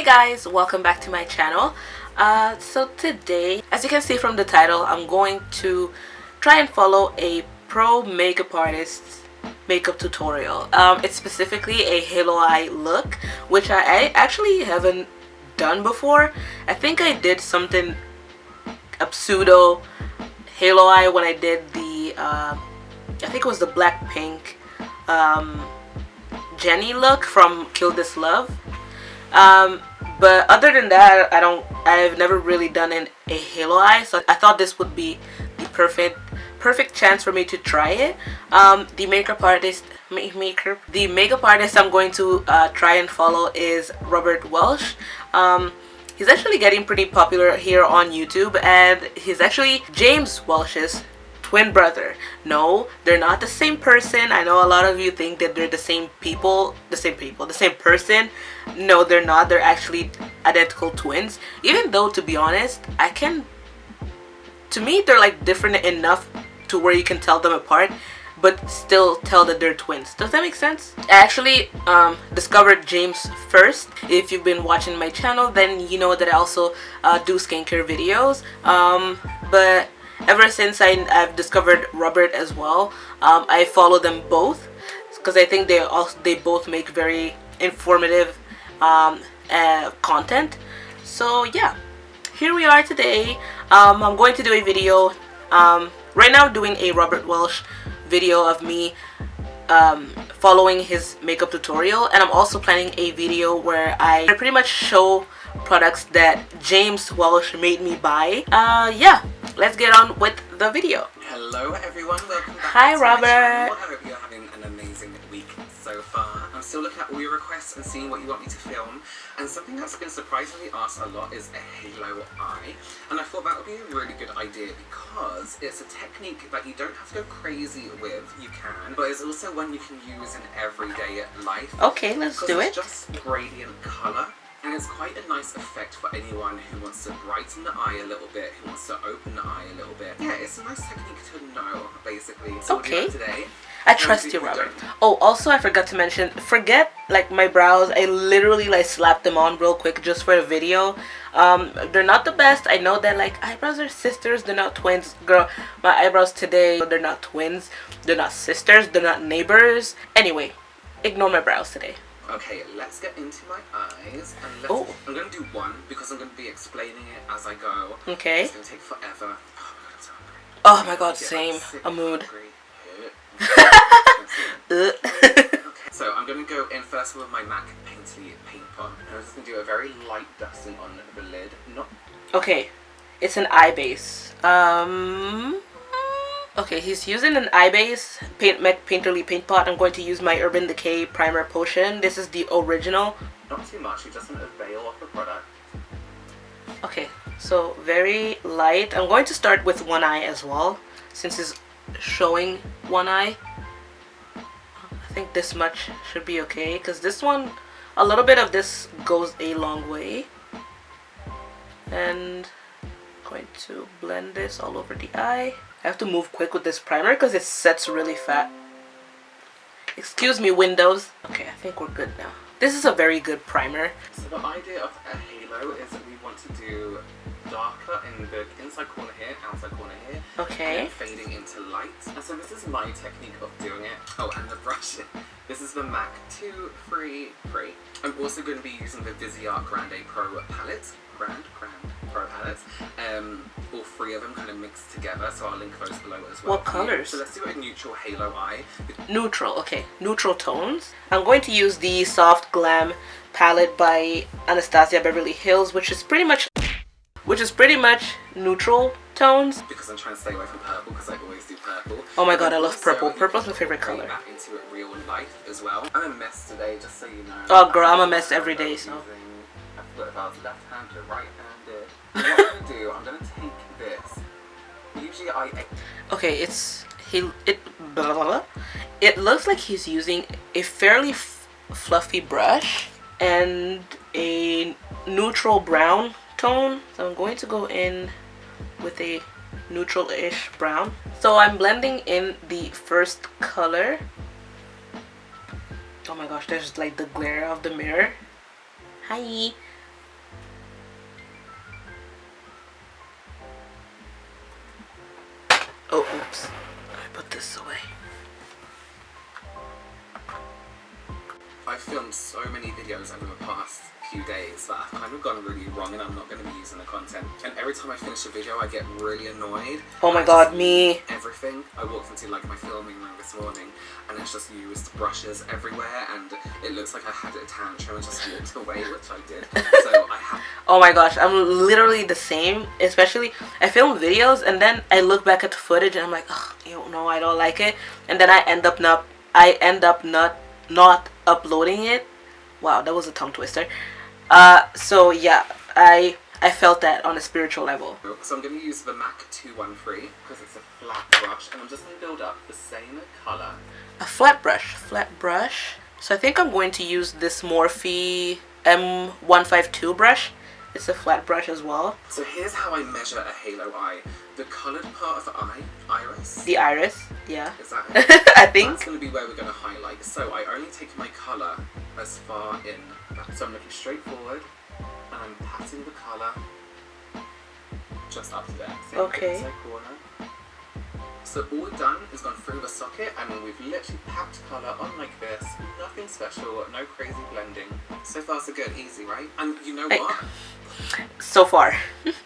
Hey guys, welcome back to my channel. So today, as you can see from the title, I'm going to try and follow a pro makeup artist's makeup tutorial. It's specifically a halo eye look, which I actually haven't done before. I think I did something, a pseudo halo eye when I did the, I think it was the Blackpink Jennie look from Kill This Love. But other than that, I've never really done a halo eye, so I thought this would be the perfect chance for me to try it. The makeup artist I'm going to try and follow is Robert Welsh. He's actually getting pretty popular here on YouTube, and he's actually James Welsh's twin brother. No, they're not the same person. I know a lot of you think that they're the same person. No, they're not. They're actually identical twins. Even though, to be honest, to me, they're like different enough to where you can tell them apart, but still tell that they're twins. Does that make sense? I actually discovered James first. If you've been watching my channel, then you know that I also do skincare videos. But ever since I've discovered Robert as well, I follow them both because I think they both make very informative content. So yeah, here we are today. I'm going to do a video. Right now I'm doing a Robert Welsh video of me following his makeup tutorial, and I'm also planning a video where I pretty much show products that James Welsh made me buy. Yeah, let's get on with the video. Hello everyone, welcome back. Hi to Robert. my channel. I hope you're having an amazing week so far. I'm still looking at all your requests and seeing what you want me to film, and something that's been surprisingly asked a lot is a halo eye, and I thought that would be a really good idea because it's a technique that you don't have to go crazy with. You can, but it's also one you can use in everyday life. Okay, let's do it. It's just gradient colour. And it's quite a nice effect for anyone who wants to brighten the eye a little bit, who wants to open the eye a little bit. Yeah, it's a nice technique to know, basically. So okay. Today, I trust you, Robert. Oh, also I forgot to mention, forget like my brows. I literally like slapped them on real quick just for the video. They're not the best. I know that like eyebrows are sisters, they're not twins. Girl, my eyebrows today, they're not twins, they're not sisters, they're not neighbors. Anyway, ignore my brows today. Okay, let's get into my eyes, and I'm going to do one because I'm going to be explaining it as I go. Okay. It's going to take forever. Oh my god, same. A mood. Okay, so I'm going to go in first with my MAC Painterly Paint Pot. And I'm just going to do a very light dusting on the lid. Okay, it's an eye base. Okay, he's using an eye base MAC Painterly Paint Pot. I'm going to use my Urban Decay Primer Potion. This is the original. Not too much, you just want to veil off the product. Okay, so very light. I'm going to start with one eye as well, since it's showing one eye. I think this much should be okay, because this one, a little bit of this goes a long way. And I'm going to blend this all over the eye. I have to move quick with this primer because it sets really fast. Excuse me, Windows. Okay, I think we're good now. This is a very good primer. So the idea of a halo is that we want to do darker in the inside corner here, outside corner here. Okay. And fading into light. And so this is my technique of doing it. Oh, and the brush. This is the MAC 233. I'm also going to be using the Viseart Grande Pro palette. Grand Pro palettes. All three of them kind of mixed together, so I'll link those below as well. What colors? So let's do a neutral halo eye. Neutral, okay. Neutral tones. I'm going to use the Soft Glam palette by Anastasia Beverly Hills, which is pretty much neutral tones. Because I'm trying to stay away from purple, because I always do purple. Oh my god, I love purple. Purple's my favorite color. Back into it real life as well. I'm a mess today, just so you know. Oh girl, I'm a mess every day, so. I forgot if I was left-handed or right-handed. What I'm going to do, I'm going to take this. Usually okay, it looks like he's using a fairly fluffy brush and a neutral brown tone. So I'm going to go in with a neutral-ish brown. So I'm blending in the first color. Oh my gosh, there's like the glare of the mirror. Hi. Oops. Let me put this away. I've filmed so many videos over the past few days that I've kind of gone really wrong and I'm not going to be using the content. And every time I finish a video, I get really annoyed. Oh my god, me. Everything. I walked into like my filming room this morning and it's just used brushes everywhere and it looks like I had a tantrum and just walked away, which I did. So I have... Oh my gosh, I'm literally the same. Especially, I film videos and then I look back at the footage and I'm like, oh, you know, I don't like it. And then I end up not uploading it. Wow, that was a tongue twister. So yeah, I felt that on a spiritual level. So I'm going to use the MAC 213 because it's a flat brush and I'm just going to build up the same colour. A flat brush. So I think I'm going to use this Morphe M152 brush. It's a flat brush as well. So here's how I measure a halo eye. The coloured part of the eye, iris. The iris, yeah. Is that it? I think. That's going to be where we're going to highlight. So I only take my colour as far in. So I'm looking straight forward and I'm patting the colour just up to there. Same Okay. inside corner. So all we've done is gone through the socket and we've literally packed colour on like this. Nothing special, no crazy blending. So far so good, easy, right? And you know what? So far.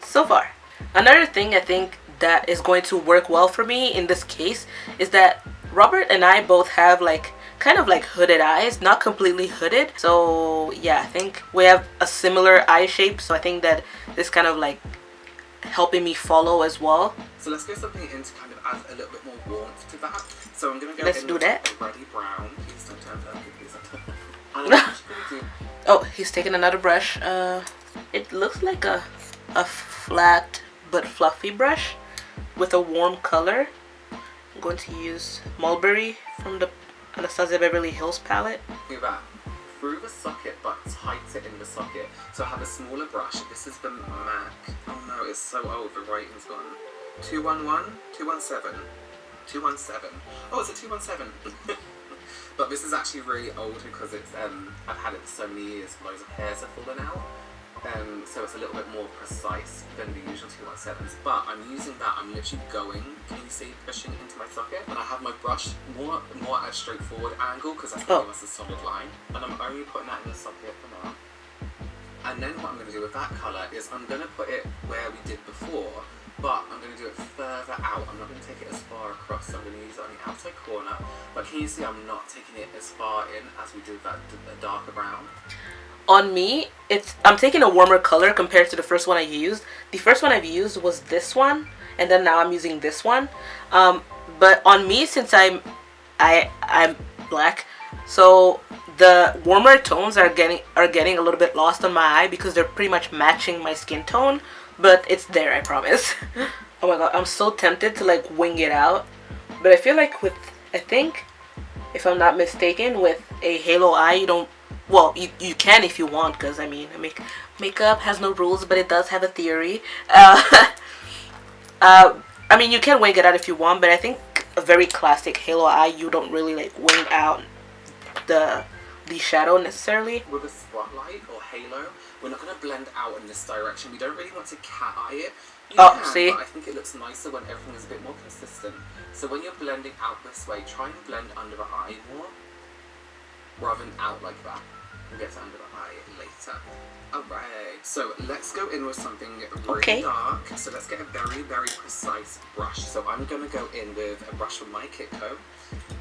So far. Another thing I think that is going to work well for me in this case is that Robert and I both have like kind of like hooded eyes, not completely hooded. So yeah, I think we have a similar eye shape. So I think that this kind of like helping me follow as well. So let's go something in to kind of add a little bit more warmth to that. So I'm going to go Let's in do with that. a reddy brown. Please don't turn that. Please don't turn that. And I'm actually going to do... Oh, he's taking another brush. It looks like a flat but fluffy brush with a warm color. I'm going to use Mulberry from the Anastasia Beverly Hills palette. Do that through the socket but tight it in the socket. So I have a smaller brush. This is the MAC. Oh no, it's so old. The writing's gone. 211? 217? 217. Oh, it's a 217. But this is actually really old because it's I've had it for so many years. Loads of hairs have fallen out. So it's a little bit more precise than the usual 217s. But I'm using that, I'm literally going, can you see, pushing into my socket? And I have my brush more at a straightforward angle because that's giving us a solid line. And I'm only putting that in the socket for now. And then what I'm going to do with that colour is I'm going to put it where we did before, but I'm going to do it further out. I'm not going to take it as far across, so I'm going to use it on the outside corner. But can you see I'm not taking it as far in as we did that darker brown? On me, I'm taking a warmer color compared to the first one I used. The first one I've used was this one, and then now I'm using this one. But on me, since I'm black, so the warmer tones are getting a little bit lost on my eye because they're pretty much matching my skin tone. But it's there, I promise. Oh my god, I'm so tempted to like wing it out. But I feel like I think, if I'm not mistaken, with a halo eye, you don't. Well, you can if you want, because I mean, makeup has no rules, but it does have a theory. I mean, you can wing it out if you want, but I think a very classic halo eye, you don't really like wing out the shadow necessarily. With a spotlight or halo, we're not going to blend out in this direction. We don't really want to cat eye it. You can, see? But I think it looks nicer when everything is a bit more consistent. So when you're blending out this way, try and blend under the eye more, rather than out like that. We'll get to under the eye later. Alright, so let's go in with something really dark. So let's get a very, very precise brush. So I'm going to go in with a brush from my Kitco.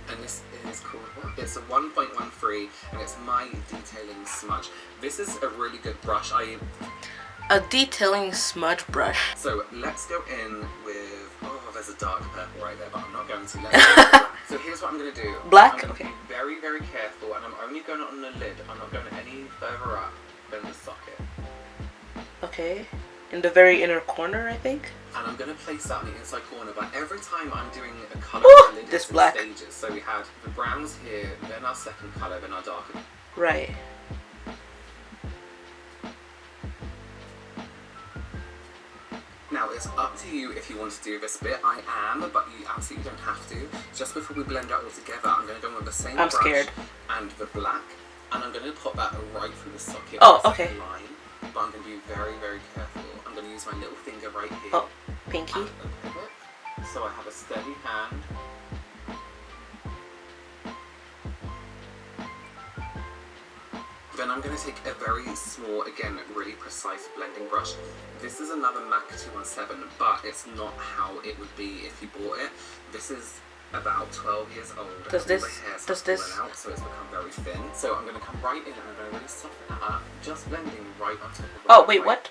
And this is called what? It's a 1.13 and it's my detailing smudge. This is a really good brush. A detailing smudge brush. So let's go in with, oh, there's a dark purple right there, but I'm not going to. Let's go black. So here's what I'm going to do. Black? I'm going Okay. to be very, very careful, and I'm only going on the lid. I'm not going any further up than the socket. Okay. In the very inner corner, I think. And I'm going to place that on the inside corner, but every time I'm doing a colour, Ooh, lid this is in black. stages. So we had the browns here, then our second colour, then our darker. Right. Now, it's up to you if you want to do this bit. I am, but you absolutely don't have to. Just before we blend it all together, I'm going to go in with the same brush scared. and the black, and I'm going to put that right through the socket. Oh, okay. Line, but I'm going to be very, very careful. I'm going to use my little finger right here. Oh, pinky. And open it. so I have a steady hand. Then I'm going to take a very small, again, really precise blending brush. This is another MAC 217, but it's not how it would be if you bought it. This is about 12 years old. Does this out, so it's become very thin. So I'm going to come right in and I'm going to really soften that up, just blending right on top of the Oh, wait, what?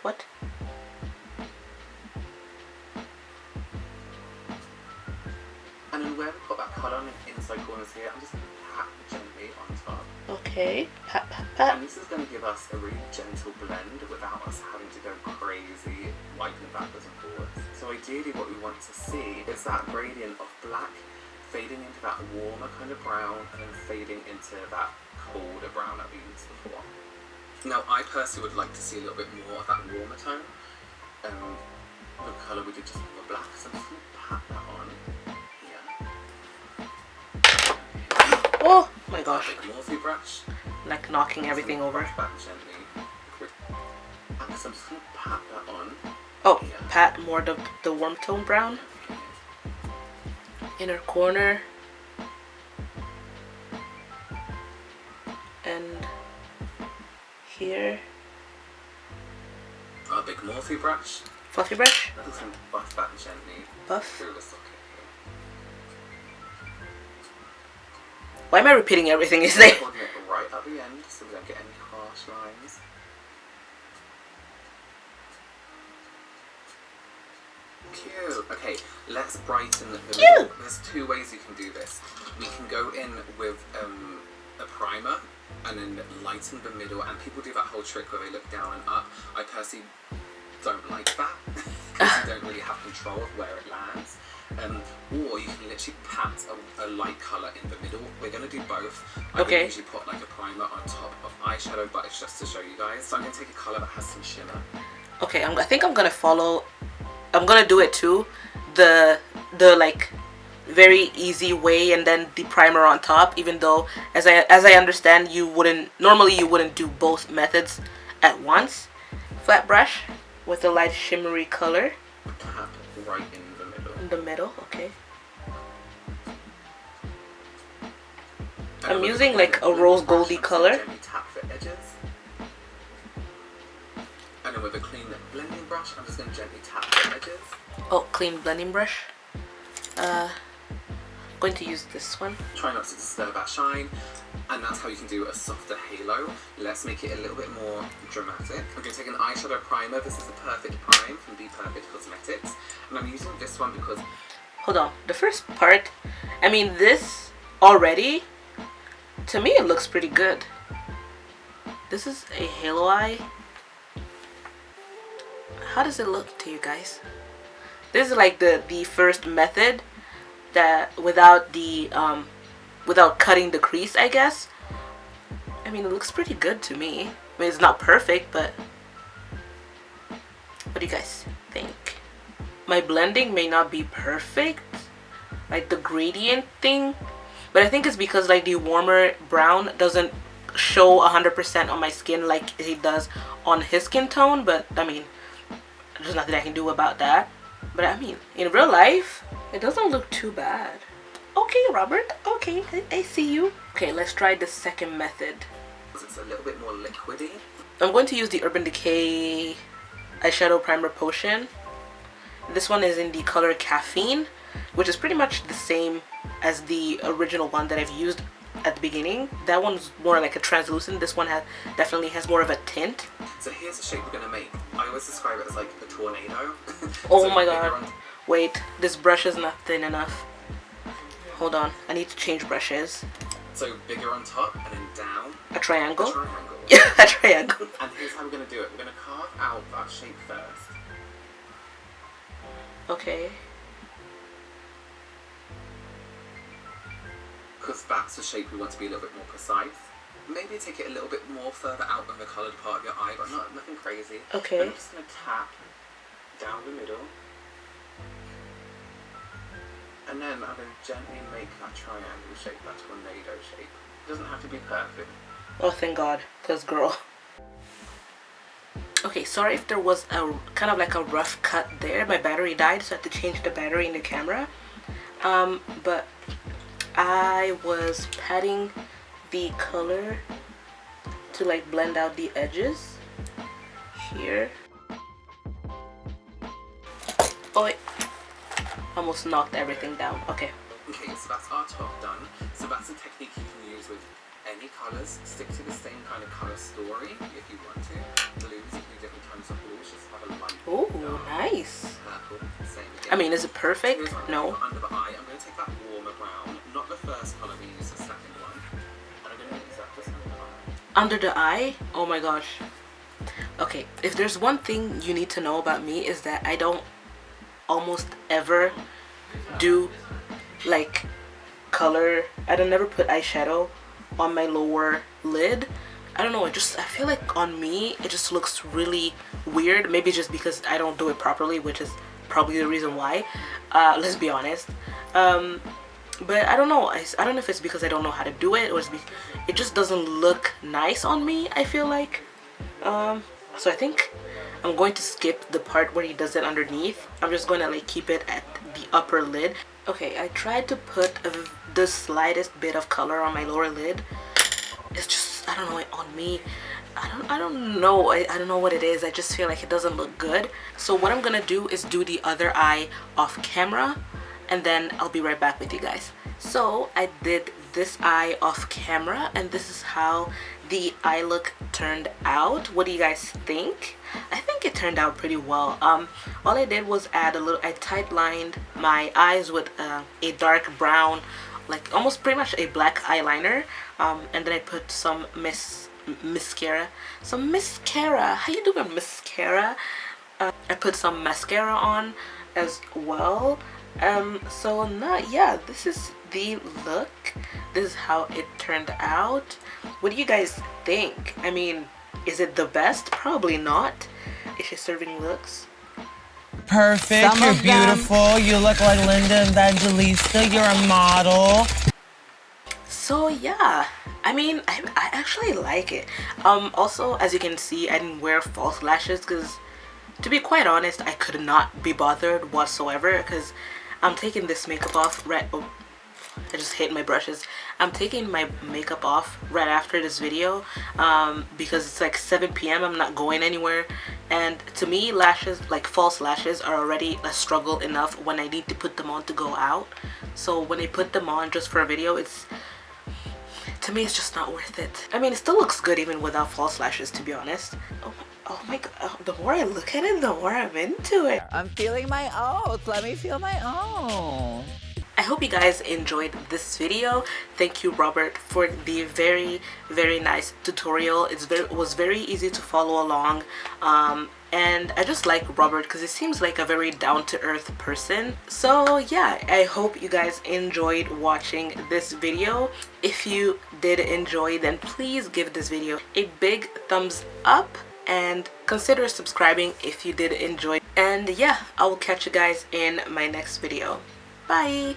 And then where we put that colour on the inside corners here, I'm just going to tap gently on top. Okay, pat, pat, pat. And this is going to give us a really gentle blend without us having to go crazy, wiping backwards and forwards. So ideally what we want to see is that gradient of black fading into that warmer kind of brown and then fading into that colder brown that we used before. Now I personally would like to see a little bit more of that warmer tone. The colour we did just for black, so I'm just going to pat that on here. Oh my gosh. Take a Morphe brush. Like knocking everything over. Back gently. And so I'm just going to pat that on. Oh, here. pat more the warm tone brown. Inner corner. And here. A big Morphe brush. Fluffy brush. I'm just going to buff that gently. Buff. Through the socket Why am I repeating everything you here. say? Holding it right at the end so we don't get any harsh lines. Cute. Okay, let's brighten the middle. There's two ways you can do this. We can go in with a primer and then lighten the middle, and people do that whole trick where they look down and up. I personally don't like that because you don't really have control of where it lands. Or you can literally pat a light colour in the middle. We're going to do both. I would usually put like a primer on top of eyeshadow, but it's just to show you guys. So I'm going to take a colour that has some shimmer. Okay, I think I'm going to follow. I'm going to do it too. The like very easy way, and then the primer on top, even though as I understand you wouldn't do both methods at once. Flat brush with a light shimmery color. Tap right in the middle. In the middle, okay. And I'm using like a rose goldy color. Gently tap the edges. And then with a clean blending brush, I'm just going to gently tap the edges. Oh, clean blending brush. Going to use this one. Try not to disturb that shine, and that's how you can do a softer halo. Let's make it a little bit more dramatic. I'm going to take an eyeshadow primer. This is the Perfect Prime from Be Perfect Cosmetics, and I'm using this one because... Hold on, the first part, I mean this already, to me it looks pretty good. This is a halo eye. How does it look to you guys? This is like the first method that without cutting the crease, I guess. I mean, it looks pretty good to me. I mean, it's not perfect, but what do you guys think? My blending may not be perfect, like the gradient thing, but I think it's because like the warmer brown doesn't show 100% on my skin like it does on his skin tone. But I mean, there's nothing I can do about that. But I mean, in real life, it doesn't look too bad. Okay, Robert. Okay, I see you. Okay, let's try the second method. It's a little bit more liquidy. I'm going to use the Urban Decay eyeshadow primer potion. This one is in the color Caffeine, which is pretty much the same as the original one that I've used at the beginning. That one's more like a translucent. This one definitely has more of a tint. So here's the shape we're going to make. I always describe it as like a tornado. Oh my god. Wait, this brush is not thin enough. Hold on, I need to change brushes. So bigger on top and then down. A triangle? A triangle. Yeah, a triangle. And here's how we're going to do it. We're going to carve out that shape first. Okay. Because that's the shape we want to be a little bit more precise. Maybe take it a little bit more further out on the coloured part of your eye, but nothing crazy. Okay. And I'm just going to tap down the middle. And then I'm going to gently make that triangle shape, that tornado shape. It doesn't have to be perfect. Oh, thank God, because girl. Okay, sorry if there was a kind of like a rough cut there. My battery died, so I had to change the battery in the camera. But I was patting the color to like blend out the edges here. Oh wait, almost knocked everything down. Okay. Okay, so that's our top done. So that's a technique you can use with any colours. Stick to the same kind of colour story if you want to. Blues, you can do different kinds of blues. Just have a light. Ooh, nice. Purple, same again. I mean, is it perfect? No. Under the eye, I'm going to take that warmer brown, not the first colour we use, the second one. And I'm going to use that just under the eye. Under the eye? Oh my gosh. Okay, if there's one thing you need to know about me is that I don't almost ever do like color. I don't never put eyeshadow on my lower lid. I don't know, I feel like on me it just looks really weird. Maybe just because I don't do it properly, which is probably the reason why. Let's be honest. But I don't know. I don't know if it's because I don't know how to do it, or it just doesn't look nice on me, I feel like. So I think I'm going to skip the part where he does it underneath. I'm just going to like keep it at the upper lid. Okay, I tried to put the slightest bit of color on my lower lid. It's just, I don't know, on me, I don't know, I don't know what it is. I just feel like it doesn't look good. So what I'm gonna do is do the other eye off camera, and then I'll be right back with you guys. So I did this eye off camera, and this is how the eye look turned out. What do you guys think? I think it turned out pretty well. All I did was add I tight lined my eyes with a dark brown, like almost pretty much a black eyeliner, and then I put some mascara. How you doing, mascara? I put some mascara on as well. So yeah, this is the look. This is how it turned out. What do you guys think? I mean, is it the best? Probably not. Is she serving looks? Perfect, you're beautiful, you look like Linda Evangelista, you're a model. So yeah, I mean, I actually like it. Also, as you can see, I didn't wear false lashes because, to be quite honest, I could not be bothered whatsoever, because I'm taking this makeup off right... Oh, I just hit my brushes. I'm taking my makeup off right after this video because it's like 7 p.m. I'm not going anywhere, and to me, lashes, like false lashes, are already a struggle enough when I need to put them on to go out. So when I put them on just for a video, to me, it's just not worth it. I mean, it still looks good even without false lashes, to be honest. Oh my god, the more I look at it, the more I'm into it. I'm feeling my oats, let me feel my own. I hope you guys enjoyed this video. Thank you, Robert, for the very, very nice tutorial. It was very easy to follow along. And I just like Robert because he seems like a very down-to-earth person. So yeah, I hope you guys enjoyed watching this video. If you did enjoy, then please give this video a big thumbs up and consider subscribing if you did enjoy. And yeah, I will catch you guys in my next video. Bye!